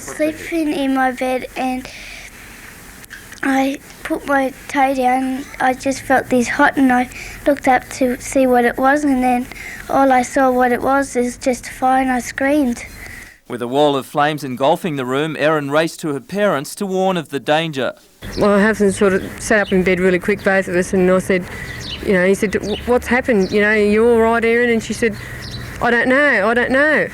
was sleeping in my bed and I put my toe down. I just felt this hot and I looked up to see what it was, and then all I saw what it was is just a fire and I screamed. With a wall of flames engulfing the room, Erin raced to her parents to warn of the danger. My husband sort of sat up in bed really quick, both of us, and I said, he said, "What's happened? You all right, Erin?" And she said, I don't know.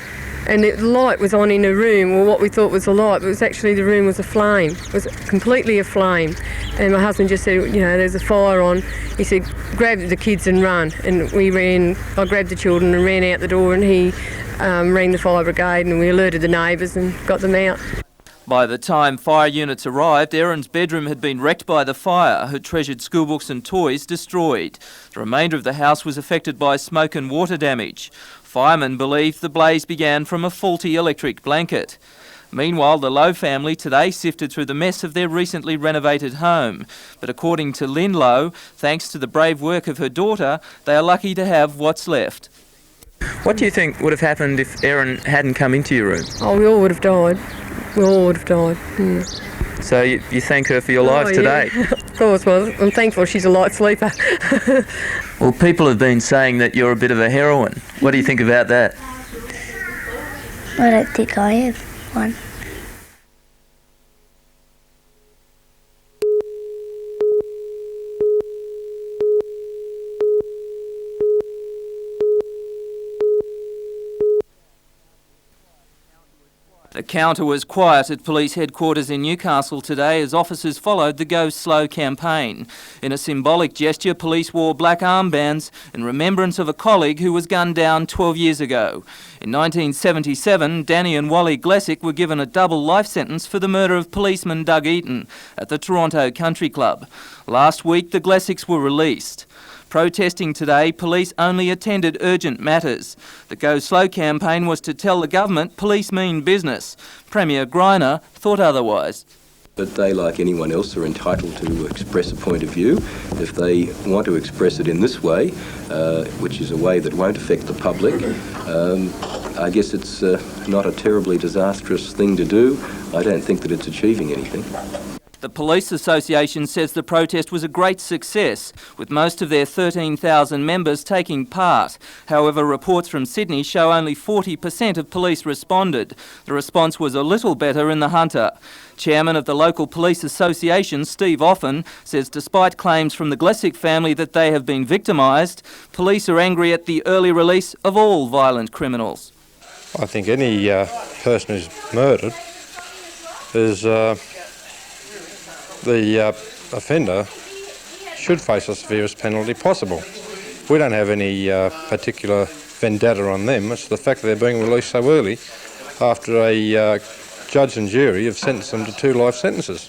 And the light was on in the room, or what we thought was a light, but it was actually the room was aflame. It was completely aflame. And my husband just said, there's a fire on. He said, grab the kids and run. And we ran, I grabbed the children and ran out the door, and he rang the fire brigade, and we alerted the neighbours and got them out. By the time fire units arrived, Erin's bedroom had been wrecked by the fire, her treasured schoolbooks and toys destroyed. The remainder of the house was affected by smoke and water damage. Firemen believe the blaze began from a faulty electric blanket. Meanwhile, the Lowe family today sifted through the mess of their recently renovated home. But according to Lynn Lowe, thanks to the brave work of her daughter, they are lucky to have what's left. What do you think would have happened if Erin hadn't come into your room? Oh, we all would have died. We all would have died. Yeah. So you thank her for your life today? Yeah. Of course, well, I'm thankful she's a light sleeper. Well, people have been saying that you're a bit of a heroine. What do you think about that? I don't think I have one. The counter was quiet at police headquarters in Newcastle today as officers followed the Go Slow campaign. In a symbolic gesture, police wore black armbands in remembrance of a colleague who was gunned down 12 years ago. In 1977, Danny and Wally Glessick were given a double life sentence for the murder of policeman Doug Eaton at the Toronto Country Club. Last week, the Glessicks were released. Protesting today, police only attended urgent matters. The Go Slow campaign was to tell the government police mean business. Premier Greiner thought otherwise. But they, like anyone else, are entitled to express a point of view. If they want to express it in this way, which is a way that won't affect the public, I guess it's not a terribly disastrous thing to do. I don't think that it's achieving anything. The Police Association says the protest was a great success, with most of their 13,000 members taking part. However, reports from Sydney show only 40% of police responded. The response was a little better in the Hunter. Chairman of the local police association, Steve Offen, says despite claims from the Glessick family that they have been victimised, police are angry at the early release of all violent criminals. I think any person who's murdered is... the offender should face the severest penalty possible. We don't have any particular vendetta on them. It's the fact that they're being released so early after a judge and jury have sentenced them to 2 life sentences.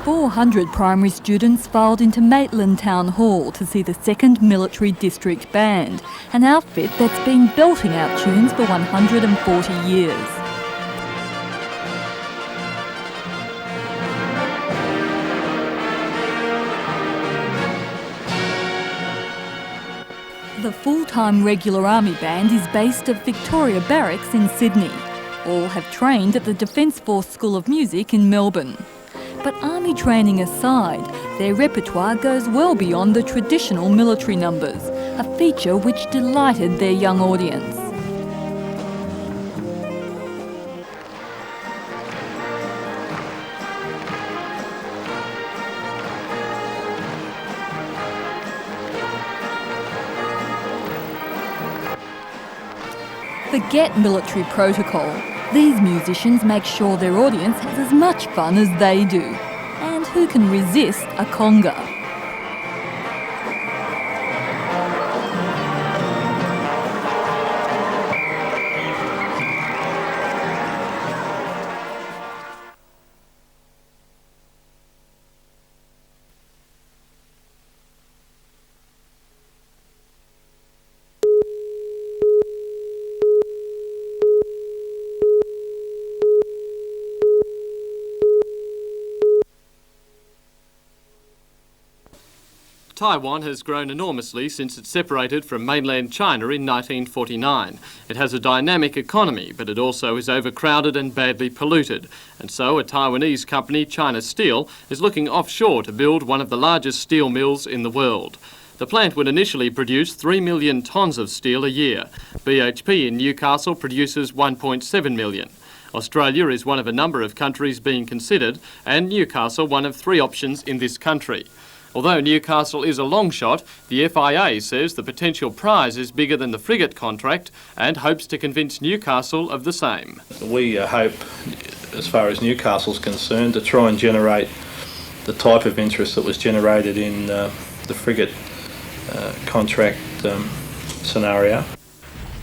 .400 primary students filed into Maitland Town Hall to see the 2nd Military District Band, an outfit that's been belting out tunes for 140 years. The full-time regular Army band is based at Victoria Barracks in Sydney. All have trained at the Defence Force School of Music in Melbourne. But Army training aside, their repertoire goes well beyond the traditional military numbers, a feature which delighted their young audience. Forget military protocol. These musicians make sure their audience has as much fun as they do. And who can resist a conga? Taiwan has grown enormously since it separated from mainland China in 1949. It has a dynamic economy, but it also is overcrowded and badly polluted. And so a Taiwanese company, China Steel, is looking offshore to build one of the largest steel mills in the world. The plant would initially produce 3 million tonnes of steel a year. BHP in Newcastle produces 1.7 million. Australia is one of a number of countries being considered, and Newcastle one of 3 options in this country. Although Newcastle is a long shot, the FIA says the potential prize is bigger than the frigate contract and hopes to convince Newcastle of the same. We hope, as far as Newcastle's concerned, to try and generate the type of interest that was generated in the frigate contract scenario.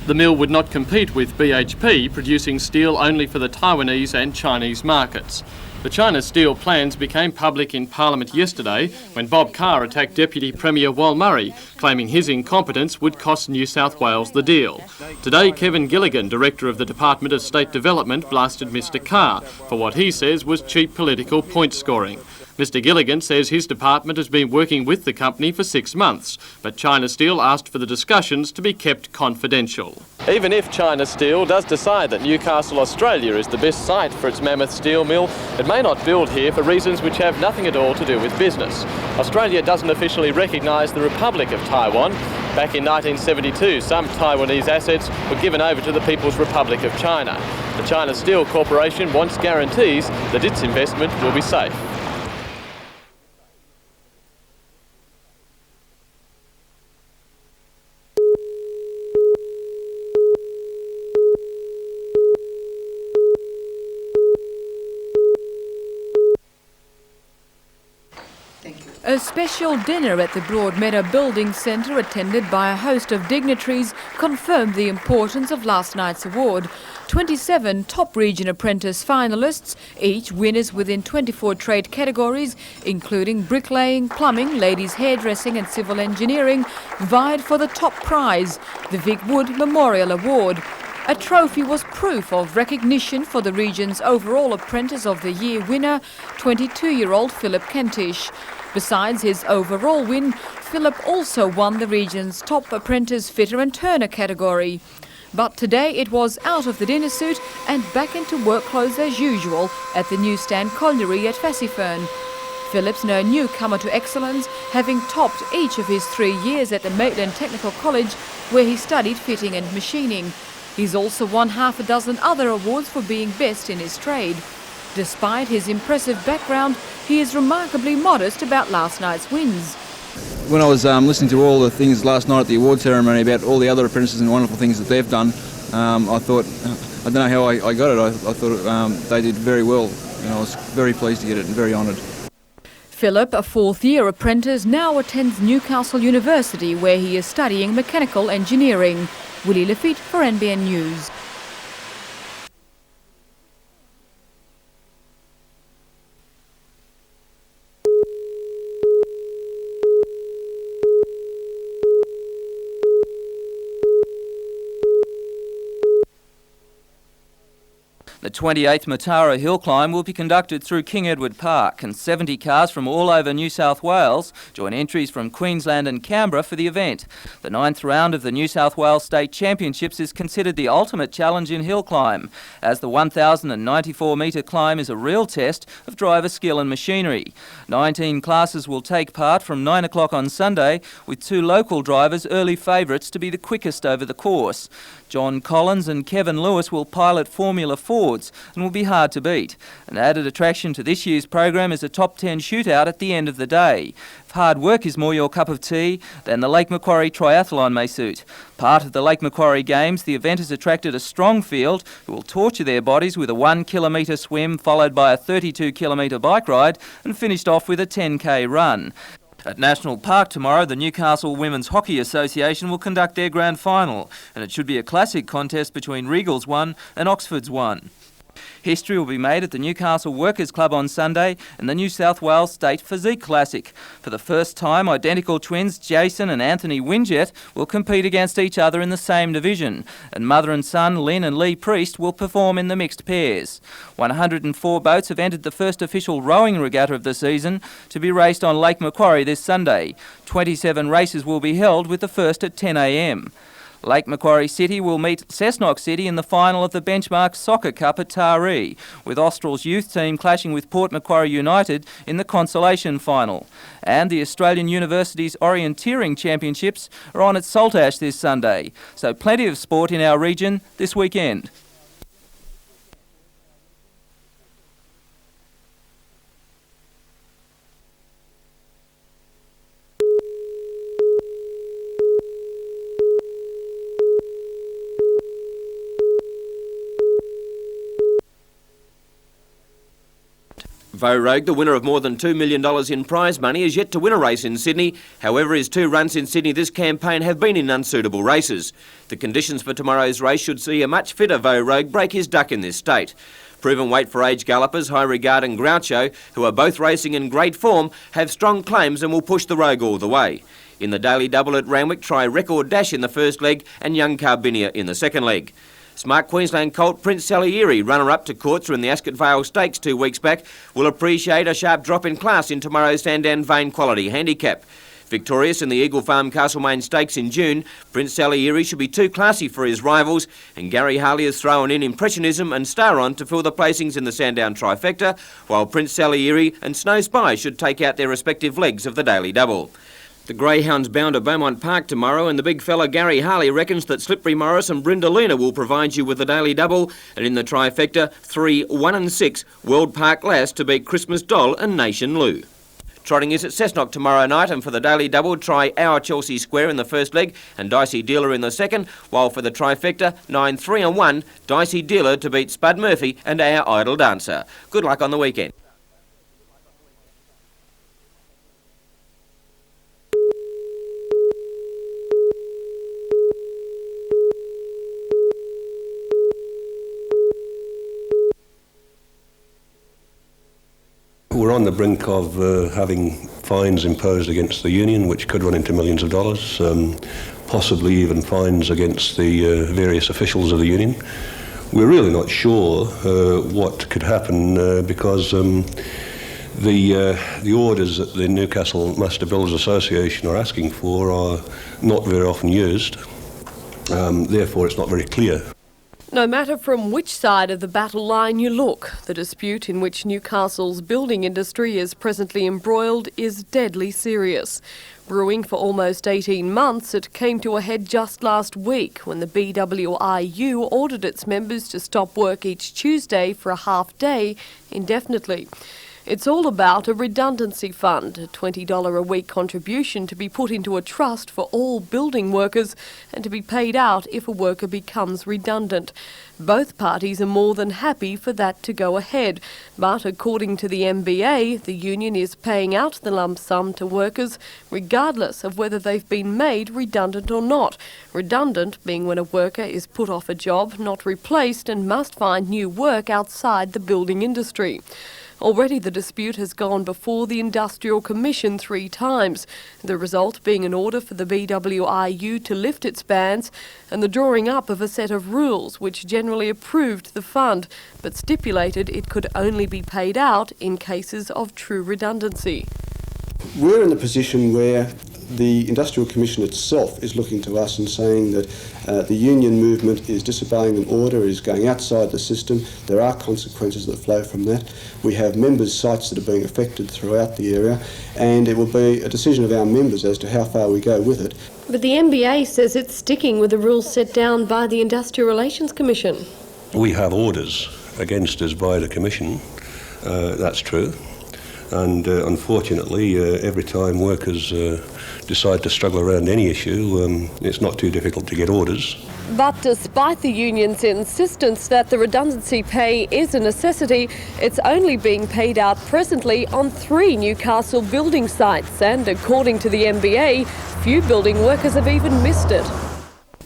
The mill would not compete with BHP, producing steel only for the Taiwanese and Chinese markets. The China Steel plans became public in Parliament yesterday when Bob Carr attacked Deputy Premier Wal Murray, claiming his incompetence would cost New South Wales the deal. Today, Kevin Gilligan, Director of the Department of State Development, blasted Mr Carr for what he says was cheap political point scoring. Mr Gilligan says his department has been working with the company for 6 months, but China Steel asked for the discussions to be kept confidential. Even if China Steel does decide that Newcastle, Australia is the best site for its mammoth steel mill, it may not build here for reasons which have nothing at all to do with business. Australia doesn't officially recognise the Republic of Taiwan. Back in 1972, some Taiwanese assets were given over to the People's Republic of China. The China Steel Corporation wants guarantees that its investment will be safe. A special dinner at the Broadmeadow Building Centre, attended by a host of dignitaries, confirmed the importance of last night's award. 27 top region apprentice finalists, each winners within 24 trade categories, including bricklaying, plumbing, ladies' hairdressing and civil engineering, vied for the top prize, the Vic Wood Memorial Award. A trophy was proof of recognition for the region's overall Apprentice of the Year winner, 22-year-old Philip Kentish. Besides his overall win, Philip also won the region's top apprentice fitter and turner category. But today it was out of the dinner suit and back into work clothes as usual at the newsstand colliery at Fassifern. Philip's no newcomer to excellence, having topped each of his 3 years at the Maitland Technical College, where he studied fitting and machining. He's also won half a dozen other awards for being best in his trade. Despite his impressive background, he is remarkably modest about last night's wins. When I was listening to all the things last night at the award ceremony about all the other apprentices and wonderful things that they've done, I thought, I don't know how I got it, I thought they did very well. You know, I was very pleased to get it and very honoured. Philip, a fourth-year apprentice, now attends Newcastle University, where he is studying mechanical engineering. Willie Lafitte for NBN News. The 28th Matara hill climb will be conducted through King Edward Park, and 70 cars from all over New South Wales join entries from Queensland and Canberra for the event. The 9th round of the New South Wales State Championships is considered the ultimate challenge in hill climb, as the 1,094-metre climb is a real test of driver skill and machinery. 19 classes will take part from 9 o'clock on Sunday, with 2 local drivers early favourites to be the quickest over the course. John Collins and Kevin Lewis will pilot Formula Fords and will be hard to beat. An added attraction to this year's program is a top 10 shootout at the end of the day. If hard work is more your cup of tea, then the Lake Macquarie Triathlon may suit. Part of the Lake Macquarie Games, the event has attracted a strong field who will torture their bodies with a 1 kilometre swim followed by a 32 kilometre bike ride and finished off with a 10k run. At National Park tomorrow, the Newcastle Women's Hockey Association will conduct their grand final, and it should be a classic contest between Regals 1 and Oxford's 1. History will be made at the Newcastle Workers Club on Sunday and the New South Wales State Physique Classic. For the first time, identical twins Jason and Anthony Winjet will compete against each other in the same division, and mother and son Lynn and Lee Priest will perform in the mixed pairs. 104 boats have entered the first official rowing regatta of the season, to be raced on Lake Macquarie this Sunday. 27 races will be held, with the first at 10 a.m. Lake Macquarie City will meet Cessnock City in the final of the Benchmark Soccer Cup at Taree, with Austral's youth team clashing with Port Macquarie United in the consolation final. And the Australian Universities Orienteering Championships are on at Saltash this Sunday, so plenty of sport in our region this weekend. Rogue, the winner of more than $2 million in prize money, is yet to win a race in Sydney. However, his 2 runs in Sydney this campaign have been in unsuitable races. The conditions for tomorrow's race should see a much fitter Rogue break his duck in this state. Proven weight for age gallopers High Regard and Groucho, who are both racing in great form, have strong claims and will push the Rogue all the way. In the daily double at Randwick, try Record Dash in the first leg and Young Carbinia in the second leg. Smart Queensland colt Prince Salieri, runner-up to Courtsa in the Ascot Vale Stakes 2 weeks back, will appreciate a sharp drop in class in tomorrow's Sandown Vane Quality handicap. Victorious in the Eagle Farm Castlemaine Stakes in June, Prince Salieri should be too classy for his rivals, and Gary Harley has thrown in Impressionism and Staron to fill the placings in the Sandown trifecta, while Prince Salieri and Snow Spy should take out their respective legs of the daily double. The Greyhounds bound to Beaumont Park tomorrow, and the big fella Gary Harley reckons that Slippery Morris and Brindalina will provide you with the daily double, and in the trifecta, 3, 1 and 6, World Park Lass to beat Christmas Doll and Nation Lou. Trotting is at Cessnock tomorrow night, and for the daily double, try Our Chelsea Square in the first leg and Dicey Dealer in the second, while for the trifecta, 9, 3 and 1, Dicey Dealer to beat Spud Murphy and Our Idle Dancer. Good luck on the weekend. We're on the brink of having fines imposed against the union, which could run into millions of dollars, possibly even fines against the various officials of the union. We're really not sure what could happen because the orders that the Newcastle Master Builders Association are asking for are not very often used. Therefore, it's not very clear. No matter from which side of the battle line you look, the dispute in which Newcastle's building industry is presently embroiled is deadly serious. Brewing for almost 18 months, it came to a head just last week when the BWIU ordered its members to stop work each Tuesday for a half day indefinitely. It's all about a redundancy fund, a $20 a week contribution to be put into a trust for all building workers and to be paid out if a worker becomes redundant. Both parties are more than happy for that to go ahead, but according to the MBA, the union is paying out the lump sum to workers regardless of whether they've been made redundant or not. Redundant being when a worker is put off a job, not replaced, and must find new work outside the building industry. Already the dispute has gone before the Industrial Commission 3 times, the result being an order for the BWIU to lift its bans and the drawing up of a set of rules which generally approved the fund, but stipulated it could only be paid out in cases of true redundancy. We're in the position where the Industrial Commission itself is looking to us and saying that the union movement is disobeying an order, is going outside the system. There are consequences that flow from that. We have members' sites that are being affected throughout the area, and it will be a decision of our members as to how far we go with it. But the NBA says it's sticking with the rules set down by the Industrial Relations Commission. We have orders against us by the Commission, that's true. And unfortunately, every time workers decide to struggle around any issue, it's not too difficult to get orders. But despite the union's insistence that the redundancy pay is a necessity, it's only being paid out presently on 3 Newcastle building sites, and according to the NBA, few building workers have even missed it.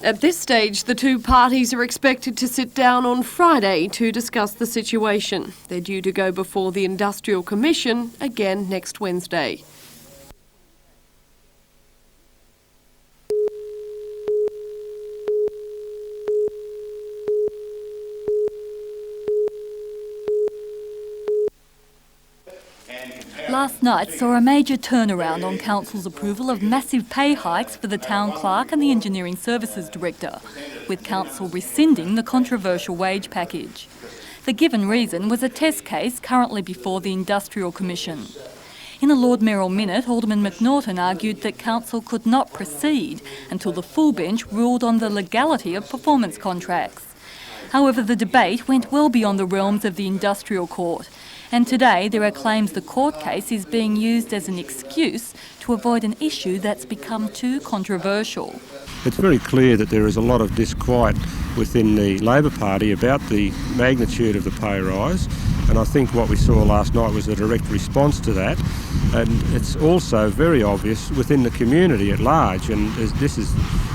At this stage, the two parties are expected to sit down on Friday to discuss the situation. They're due to go before the Industrial Commission again next Wednesday. Last night saw a major turnaround on Council's approval of massive pay hikes for the Town Clerk and the Engineering Services Director, with Council rescinding the controversial wage package. The given reason was a test case currently before the Industrial Commission. In a Lord Mayoral minute, Alderman McNaughton argued that Council could not proceed until the full bench ruled on the legality of performance contracts. However, the debate went well beyond the realms of the Industrial Court, and today there are claims the court case is being used as an excuse to avoid an issue that's become too controversial. It's very clear that there is a lot of disquiet within the Labor Party about the magnitude of the pay rise, and I think what we saw last night was a direct response to that. And it's also very obvious within the community at large, and this is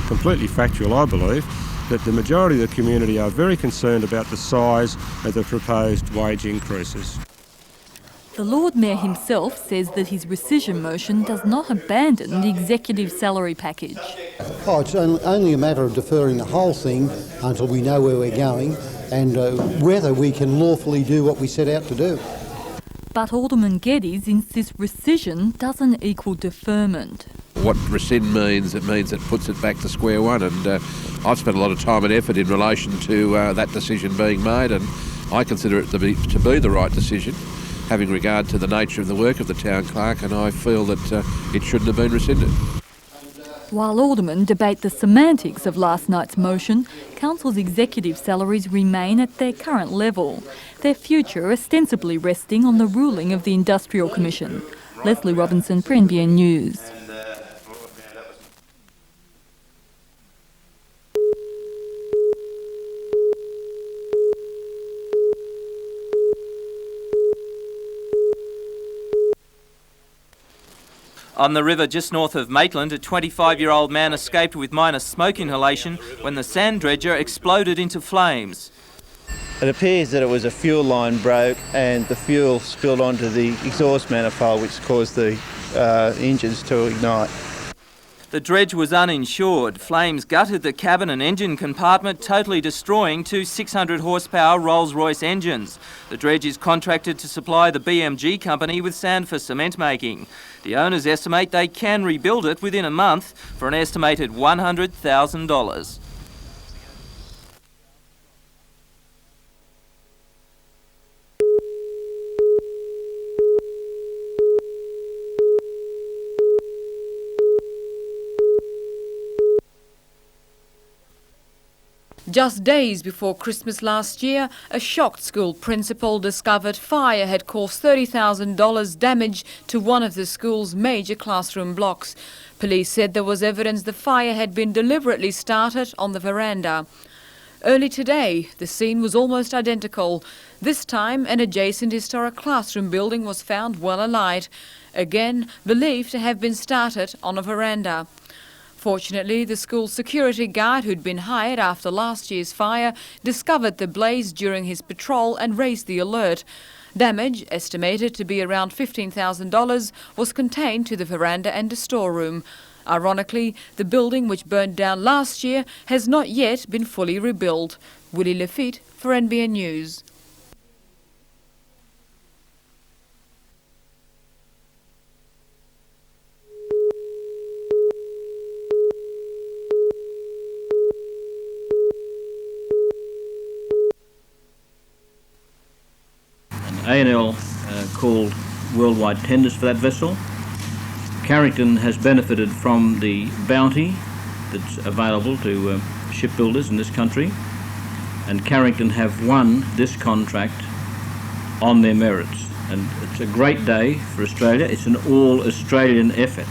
completely factual, I believe, that the majority of the community are very concerned about the size of the proposed wage increases. The Lord Mayor himself says that his rescission motion does not abandon the executive salary package. Oh, it's only a matter of deferring the whole thing until we know where we're going and whether we can lawfully do what we set out to do. But Alderman Geddes insists rescission doesn't equal deferment. What rescind means, it means it puts it back to square one, and I've spent a lot of time and effort in relation to that decision being made, and I consider it to be the right decision, having regard to the nature of the work of the Town Clerk, and I feel that it shouldn't have been rescinded. While aldermen debate the semantics of last night's motion, Council's executive salaries remain at their current level, their future ostensibly resting on the ruling of the Industrial Commission. Leslie Robinson for NBN News. On the river just north of Maitland, a 25-year-old man escaped with minor smoke inhalation when the sand dredger exploded into flames. It appears that it was a fuel line broke and the fuel spilled onto the exhaust manifold, which caused the engines to ignite. The dredge was uninsured. Flames gutted the cabin and engine compartment, totally destroying 2 600-horsepower Rolls-Royce engines. The dredge is contracted to supply the BMG company with sand for cement making. The owners estimate they can rebuild it within a month for an estimated $100,000. Just days before Christmas last year, a shocked school principal discovered fire had caused $30,000 damage to one of the school's major classroom blocks. Police said there was evidence the fire had been deliberately started on the veranda. Early today, the scene was almost identical. This time, an adjacent historic classroom building was found well alight, again believed to have been started on a veranda. Fortunately, the school's security guard, who'd been hired after last year's fire, discovered the blaze during his patrol and raised the alert. Damage, estimated to be around $15,000, was contained to the veranda and the storeroom. Ironically, the building which burned down last year has not yet been fully rebuilt. Willie Lafitte for NBN News. ANL called worldwide tenders for that vessel. Carrington has benefited from the bounty that's available to shipbuilders in this country, and Carrington have won this contract on their merits. And it's a great day for Australia. It's an all-Australian effort.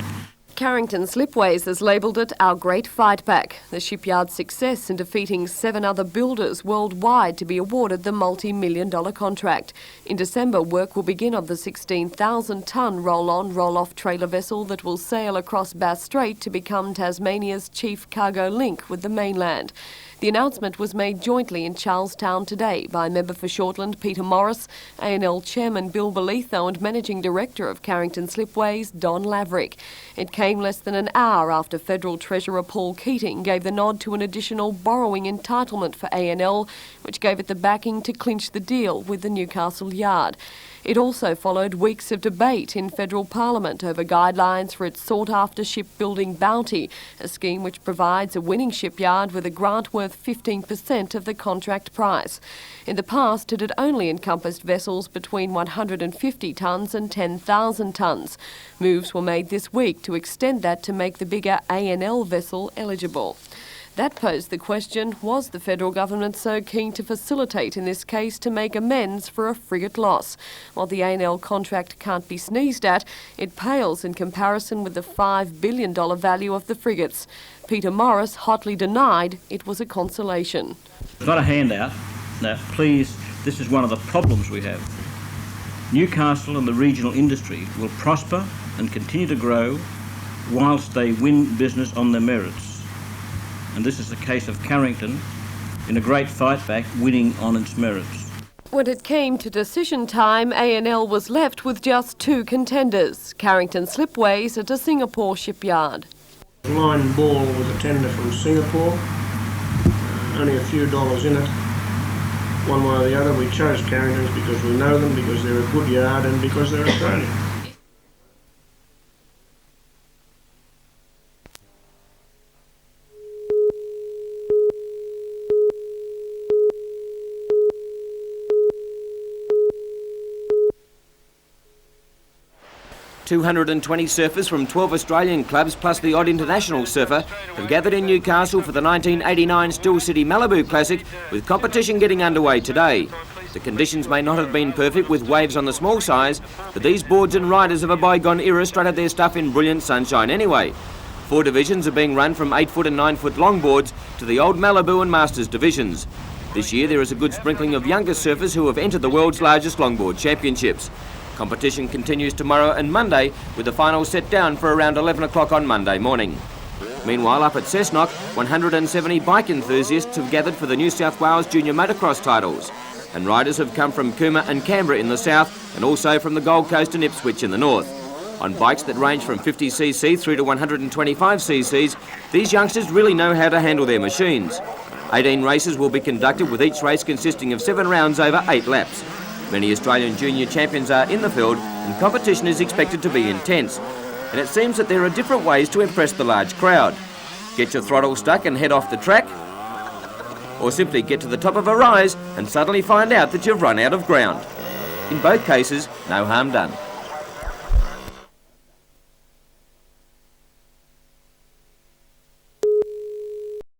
Carrington Slipways has labelled it our great fight back. The shipyard's success in defeating 7 other builders worldwide to be awarded the multi-million-dollar contract. In December, work will begin on the 16,000-tonne roll-on, roll-off trailer vessel that will sail across Bass Strait to become Tasmania's chief cargo link with the mainland. The announcement was made jointly in Charlestown today by Member for Shortland Peter Morris, ANL Chairman Bill Belitho and Managing Director of Carrington Slipways Don Laverick. It came less than an hour after Federal Treasurer Paul Keating gave the nod to an additional borrowing entitlement for ANL, which gave it the backing to clinch the deal with the Newcastle yard. It also followed weeks of debate in federal parliament over guidelines for its sought-after shipbuilding bounty, a scheme which provides a winning shipyard with a grant worth 15% of the contract price. In the past, it had only encompassed vessels between 150 tonnes and 10,000 tonnes. Moves were made this week to extend that to make the bigger ANL vessel eligible. That posed the question, was the federal government so keen to facilitate in this case to make amends for a frigate loss? While the ANL contract can't be sneezed at, it pales in comparison with the $5 billion value of the frigates. Peter Morris hotly denied it was a consolation. It's not a handout. No, please, this is one of the problems we have. Newcastle and the regional industry will prosper and continue to grow whilst they win business on their merits. And this is the case of Carrington, in a great fight back, winning on its merits. When it came to decision time, ANL was left with just 2 contenders, Carrington Slipways at a Singapore shipyard. Line Ball was a tender from Singapore, only a few dollars in it. One way or the other, we chose Carrington's because we know them, because they're a good yard and because they're Australian. $220 surfers from 12 Australian clubs plus the odd international surfer have gathered in Newcastle for the 1989 Still City Malibu Classic, with competition getting underway today. The conditions may not have been perfect with waves on the small size, but these boards and riders of a bygone era strutted their stuff in brilliant sunshine anyway. 4 divisions are being run from 8-foot and 9-foot longboards to the old Malibu and Masters divisions. This year there is a good sprinkling of younger surfers who have entered the world's largest longboard championships. Competition continues tomorrow and Monday, with the final set down for around 11 o'clock on Monday morning. Meanwhile, up at Cessnock, 170 bike enthusiasts have gathered for the New South Wales Junior Motocross titles. And riders have come from Cooma and Canberra in the south, and also from the Gold Coast and Ipswich in the north. On bikes that range from 50cc through to 125cc's, these youngsters really know how to handle their machines. 18 races will be conducted, with each race consisting of 7 rounds over 8 laps. Many Australian junior champions are in the field, and competition is expected to be intense. And it seems that there are different ways to impress the large crowd. Get your throttle stuck and head off the track, or simply get to the top of a rise and suddenly find out that you've run out of ground. In both cases, no harm done.